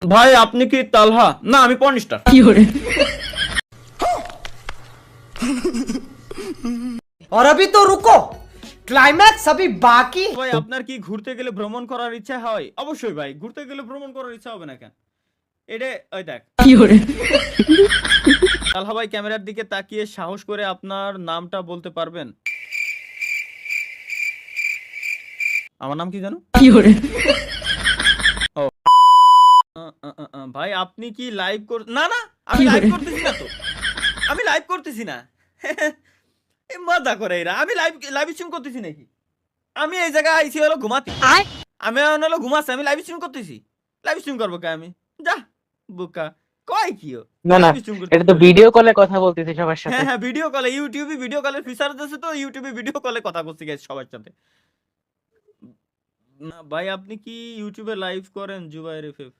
ভাই আপনি কি তালহা? না আমি পর্নস্টার। और अभी तो रुको, क्लाइमैक्स अभी बाकी। ভাই আপনার কি ঘুরতে গেলে ভ্রমণ করার ইচ্ছা হয়? অবশ্যই ভাই, ঘুরতে গেলে ভ্রমণ করার ইচ্ছা হবে না কেন? এটা ওই দেখ তালহা ভাই, ক্যামেরার দিকে তাকিয়ে সাহস করে আপনার নামটা বলতে পারবেন? আমার নাম কি জানো? ও ভাই আপনি কি লাইভ কর না না আমি লাইভ করতেছি না তো। আমি লাইভ করতেছি না। এ মজা করে এরা। আমি লাইভ লাইভ স্ট্রিম করতেছি নাকি? আমি এই জায়গায় আইছি হলো ঘুমাতে। আমি এখন হলো ঘুমাচ্ছি, আমি লাইভ স্ট্রিম করতেছি। লাইভ স্ট্রিম করবো কে আমি? যা বোকা কয় কি ও? না না, লাইভ স্ট্রিম এটা করতেছি তো বলে। ভিডিও কলে কথা বলতেছি সবার সাথে। হ্যাঁ হ্যাঁ, ভিডিও কলে, ইউটিউবে ভিডিও কলের ফিচার আছে, তো ইউটিউবে ভিডিও কলে কথা বলছি গাইস সবার সাথে। না ভাই আপনি কি ইউটিউবে লাইভ করেন জুবাইর এফএফ?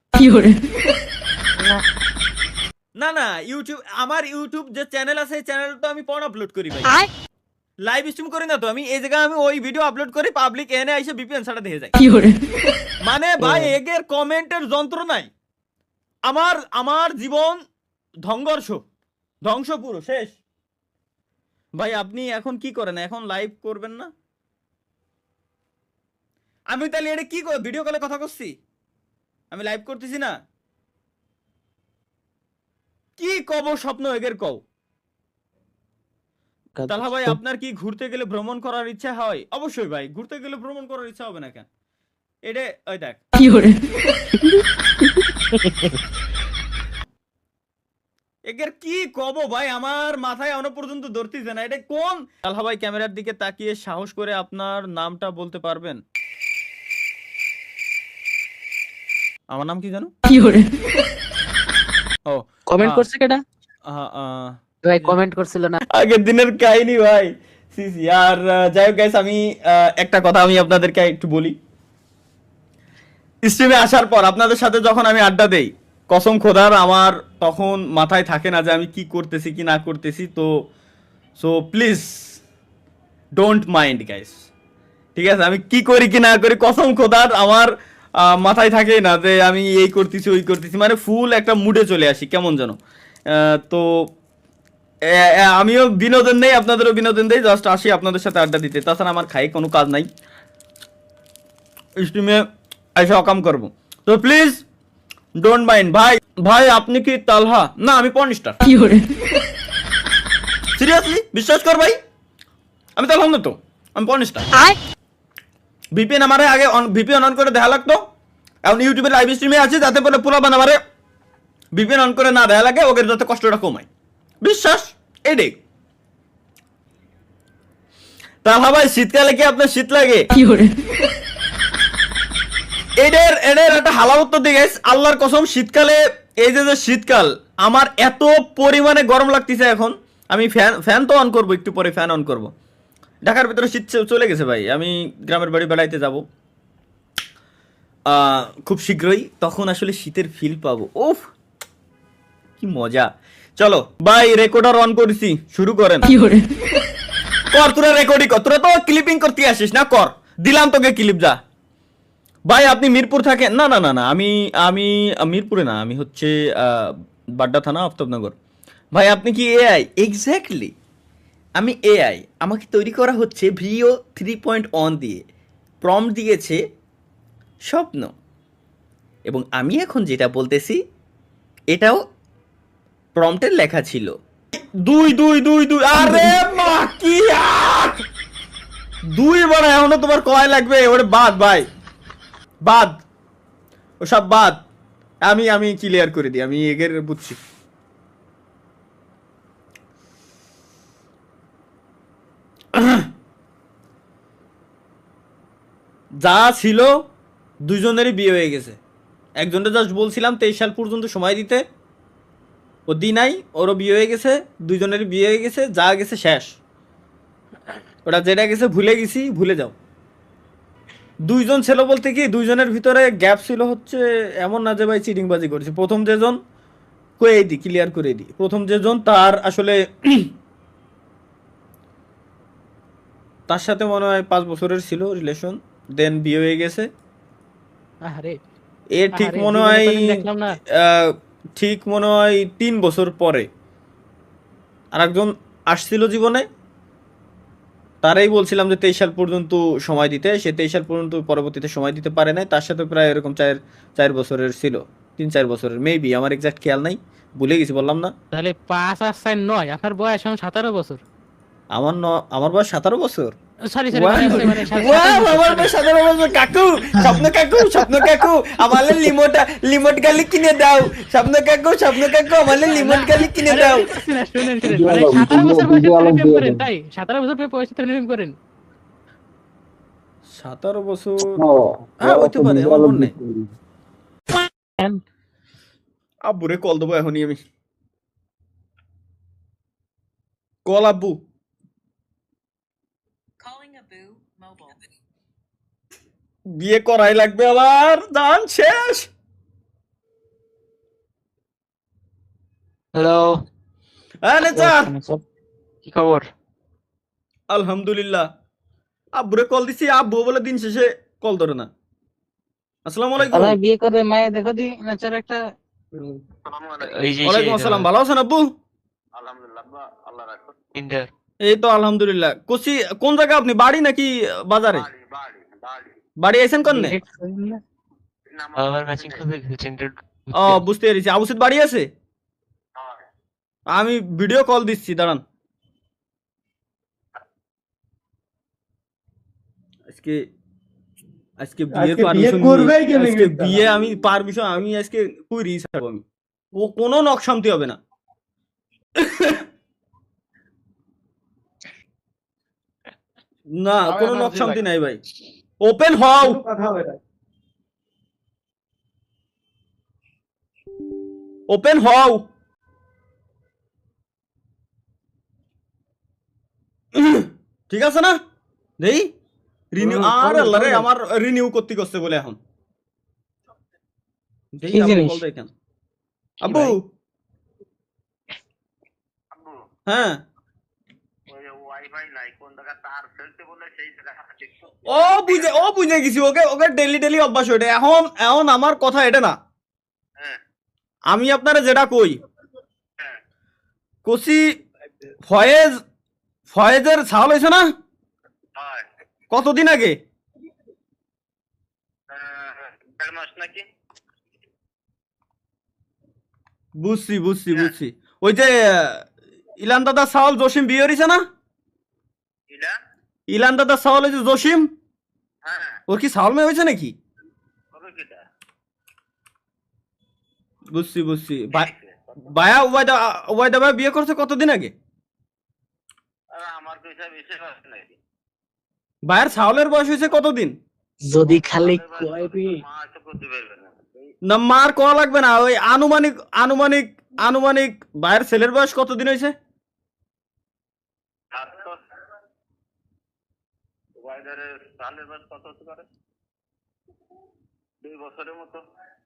না না, ইউটিউব, আমার ইউটিউব যে চ্যানেল আছে এই চ্যানেলে তো আমি পর্ন আপলোড করি ভাই। লাইভ স্ট্রিম করি না তো আমি। এই জায়গায় আমি ওই ভিডিও আপলোড করি, পাবলিক এনে এসে ভিপিএন ছাড়া দেখে যায়। মানে ভাই এগের কমেন্টের যন্ত্রণায় আমার আমার জীবন ধ্বংস, ধ্বংস পুরো শেষ। ভাই আপনি এখন কি করেন? এখন লাইভ করবেন না? আমি তাহলে এটা কি ভিডিও কলে কথা করছি? আমি লাইভ করতেছি না? কি কব স্বপ্ন এগের কও? তালহা ভাই আপনার কি ঘুরতে গেলে ভ্রমণ করার ইচ্ছা হয়? অবশ্যই ভাই, ঘুরতে গেলে ভ্রমণ করার ইচ্ছা হবে না কেন? এটা ওই দেখ এগের কি কব ভাই, আমার মাথায় এখনো পর্যন্ত ধরতেছে না। এটা কোন? তালহা ভাই ক্যামেরার দিকে তাকিয়ে সাহস করে আপনার নামটা বলতে পারবেন? আমার নাম কি জানো? ও কমেন্ট করছে কেডা? ভাই কমেন্ট করছিল না? আগের দিনের কাহিনী ভাই। সিসি আর যাই হোক গাইস, আমি একটা কথা আমি আপনাদেরকে একটু বলি। স্ট্রিমে আসার পর আপনাদের সাথে যখন আমি আড্ডা দেই, কসম খোদার আমার তখন মাথায় থাকে না যে আমি কি করতেছি কি না করতেছি। তো so please don't mind guys, ঠিক আছে? আমি কি করি কি না করি কসম খোদার আমার মাথায় থাকে না যে আমি এই করতেছি ওই করতেছি। মানে ফুল একটা মুডে চলে আসি কেমন যেন। তো আমিও বিনোদন নেই, আপনাদেরও বিনোদন দেই, জাস্ট আসি আপনাদের সাথে আড্ডা দিতে। তাছাড়া আমার খাই কোনো কাজ নাই, স্ট্রিমে এসে অকাম করবো। তো প্লিজ ডোন্ট মাইন্ড। ভাই ভাই আপনি কি তালহা? না আমি পর্নস্টার। সিরিয়াসলি বিশ্বাস কর ভাই, আমি তালহা না তো, আমি পর্নস্টার। ভিপিএন আমারে আগে ভিপিএন অন করে দেখা লাগতো, এখন ইউটিউবে লাইভ স্ট্রিমে আছে যাতে বলে পুরো বানাবারে ভিপিএন অন করে না দেখা লাগে, ওকে যাতে কষ্টটা কমায়। বিশ্বাস এটাই। তাহলে ভাই শীতকালে কি আপনার শীত লাগে? এদের এদের একটা হালাল উত্তর দিই গাইস, আল্লাহর কসম। শীতকালে এই যে শীতকাল আমার এত পরিমাণে গরম লাগতেছে এখন, আমি ফ্যান ফ্যান তো অন করবো, একটু পরে ফ্যান অন করবো। ঢাকার ভিতরে শীত চলে গেছে ভাই, আমি গ্রামের বাড়ি বেড়াইতে যাব খুব শীঘ্রই, তখন আসলে শীতের ফিল পাবো। ওফ কি মজা। চলো ভাই রেকর্ডার অন করেছি, শুরু করেন। কর তোরা রেকর্ডিং কর, তোরা তো ক্লিপিং করতে আসিস না, কর দিলাম তোকে ক্লিপ। যা ভাই আপনি মিরপুর থাকেন? না না না না, আমি আমি মিরপুরে না, আমি হচ্ছে বাড্ডা থানা, আফতাবনগর। ভাই আপনি কি এআই? এক্স্যাক্টলি আমি এআই। আমাকে তৈরি করা হচ্ছে ভিও 3.1 দিয়ে। প্রম্পট দিয়েছে স্বপ্ন, এবং আমি এখন যেটা বলতেছি এটাও প্রম্পটের লেখা ছিল। দুই দুই দুই দুই, আরে মা কি আর দুই বড়, এখনো তোমার কয় লাগবে? ওরে বাদ ভাই, বাদ ওসব বাদ। আমি আমি ক্লিয়ার করে দিই, আমি এগের বুঝছি। যা ছিল দুইজনেরই বিয়ে হয়ে গেছে। একজনটা জাস্ট বলছিলাম 23 সাল পর্যন্ত সময় দিতে, ও দি নাই, ওরও বিয়ে হয়ে গেছে, দুইজনেরই বিয়ে হয়ে গেছে, যা গেছে শেষ। ওটা যেটা গেছে ভুলে গেছি, ভুলে যাও। দুইজন ছিল বলতে কি, দুইজনের ভিতরে গ্যাপ ছিল হচ্ছে এমন না যে ভাই চিটিংবাজি করেছে। প্রথম যেজন কয়ে দিই, ক্লিয়ার করে দিই, প্রথম যেজন তার আসলে তার সাথে মনে হয় 5 বছরের ছিল রিলেশন, দেন বিয়ে হয়ে গেছে। আরে এর ঠিক আরে মনে জীবনে হয় কোনোদিন দেখলাম না। ঠিক মনে হয় 3 বছর পরে আরেকজন আসছিল জীবনে, তারাই বলছিলাম যে 23 সাল পর্যন্ত সময় দিতে, সে 23 সাল পর্যন্ত পরবর্তীতে সময় দিতে পারে নাই, তার সাথে প্রায় এরকম 4 বছরের ছিল, 3-4 বছরের মেবি, আমার এক্সাক্ট খেয়াল নাই, ভুলে গেছি বললাম না। তাহলে 5 আর 4 9, আপনার বয়স এখন 17 বছর। আমার বয়স 17 বছর। Sorry sorry, Wow! মানে Wow, আমার বয়স 17 বছর। কাকু, স্বপ্ন কাকু আমালে লিমোট গালি কিনে দাও। স্বপ্ন কাকু আমালে লিমোট গালি কিনে দাও। শুনেন মানে 17 বছর বয়সে প্রেম করেন তাই? 17 বছর বয়সে প্রেম করেন? 17 বছর, হ্যাঁ হইতে পারে, আমার মনে নেই। আব্বুরে কল দেবো এখনই আমি। কল আব্বু। বিয়ে করাই লাগবে আবার, দান শেষ। হ্যালো, হ্যাঁ নেচা, কি খবর? আলহামদুলিল্লাহ। আব্বুরে কল দিছি, আব্বু বলে দিন শেষে কল ধরে না। আসসালামু আলাইকুম। আল্লাহ বিয়ে করে মায়ে দেখো দি নাচার একটা ওয়ালাইকুম আসসালাম, ভালো আছেন আব্বু? ইন্টার। এই তো আলহামদুলিল্লাহ। কোন জায়গা আপনি, বাড়ি নাকি বাজারে? বাড়ি আইছেন কন্নে? আমার ম্যাচিং করে সেন্টার। ও বুঝতে পেরেছি। আবুসিদ বাড়ি আছে? আমি ভিডিও কল দিচ্ছি, দাঁড়ান। আজকে আজকে বিয়ের পারমিশন আজকে বিয়ে আমি পারমিশন আমি আজকে কই রিস ছাড়বো আমি। ও কোনো নকশান্তি হবে না। না কোনো নকশান্তি নাই ভাই। ওপেন হও। ওপেন হও। ঠিক আছে না? দেই রিনিউ, আর আল্লাহ রে, আমার রিনিউ করতে করতে বলে এখন। দেই আপনি কল দেখেন। আব্বু। হ্যাঁ ও বুঝে গেছি, ওকে ডেলি অভ্যাস ওইটা। এখন আমার কথা এটা না, আমি আপনারা যেটা কই কষি, ফয়েজের ছাল হয়েছে না কতদিন আগে? বুঝছি। ওই যে ইলান দাদা সাওয়াল জসিম বিয়ে হয়েছে না? ইলান দাদা সাওয়াল ওই যে জসিম, ওর কি সাওয়াল মেয়ে হয়েছে নাকি? বুঝছি। বায়া ওবায়দা ভাই বিয়ে করছে কতদিন আগে? ভাইয়ের ছাওলের বয়স হয়েছে কতদিন? যদি খালি না মার কওয়া লাগবে না, ওই আনুমানিক ভাইয়ের ছেলের বয়স কতদিন হয়েছে?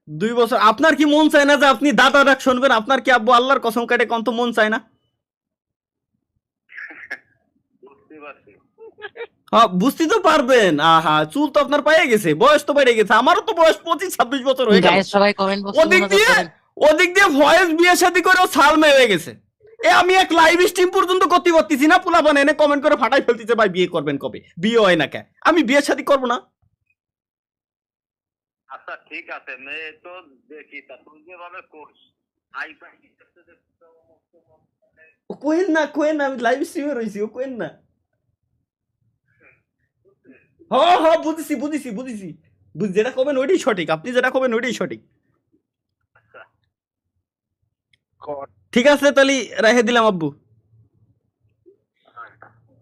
2 বছর। আপনার কি মন চায় না যে আপনি দাদা ডাক শুনবেন? আপনার কি আব্বু আল্লাহর কসম কাটে কত মন চায় না? হ্যাঁ বুঝতে তো পারবেন। আহা, চুল তো আপনার পায়ে গেছে, বয়স তো বেড়ে গেছে, আমারও তো বয়স 25-26 বছর হয়ে গেছে। সবাই কমেন্ট বক্সে ওদিক দিয়ে ভয়েস বিয়ে শাদী করে সাল মেয়ে হয়ে গেছে। আমি এক লাইভ স্ট্রিম পর্যন্ত করতে পারতেছি না, পোলা বান এনে কমেন্ট করে ফাটাই ফেলতেছে, ভাই বিয়ে করবেন কবে? বিয়ে হয় না কে? আমি বিয়ে শাদী করবো না। আচ্ছা ঠিক আছে, মেয়ে তো দেখি তা তুই যেভাবে করছ কোয়েন না আমি লাইভ স্ট্রিমে রয়েছি, ও কোয়েন না। হ্যাঁ বুঝেছি। যেটা করবেন ওইটাই সঠিক, আপনি যেটা করবেন ওইটাই সঠিক। ঠিক আছে তাহলে রেখে দিলাম আব্বু।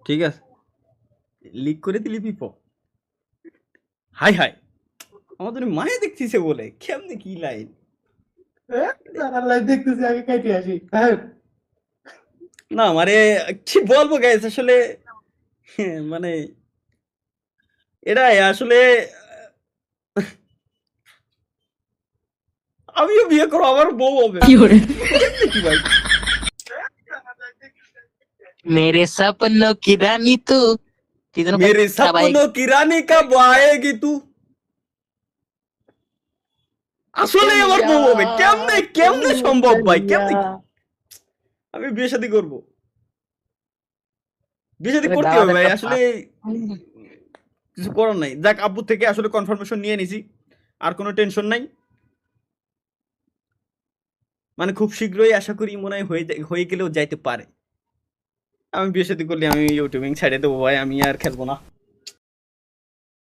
ঠিক আছে, লিক করে দিলি পিপ। হাই আমাদের মায়ে দেখতেছে বলে কেমনে কি লাইন দেখতেছি আগে কাইতে আসি। না মানে কি বলবো গাইস, আসলে মানে এটাই আসলে আমিও বিয়ে করবো, আমার বউ হবে। কি ভাই, मेरे सपनों की रानी तू, मेरे सपनों की रानी कब आएगी तू? আসলে আমার বউ হবে, কেমনে কেমনে সম্ভব ভাই, কেমনে? আমি বিয়ে শাদী করবো, বিয়ে শাদী করতে হবে ভাই, আসলে কিছু করার নাই। যাক, আব্বু থেকে আসলে কনফার্মেশন নিয়ে নিছি, আর কোনো টেনশন নাই। মানে খুব শীঘ্রই আশা করি মনে হয় হয়ে গেলেও যাইতে পারে। আমি বিয়ে শাদী করলে আমি ইউটিউবিং ছেড়ে দেবো ভাই, আমি আর খেলবো না।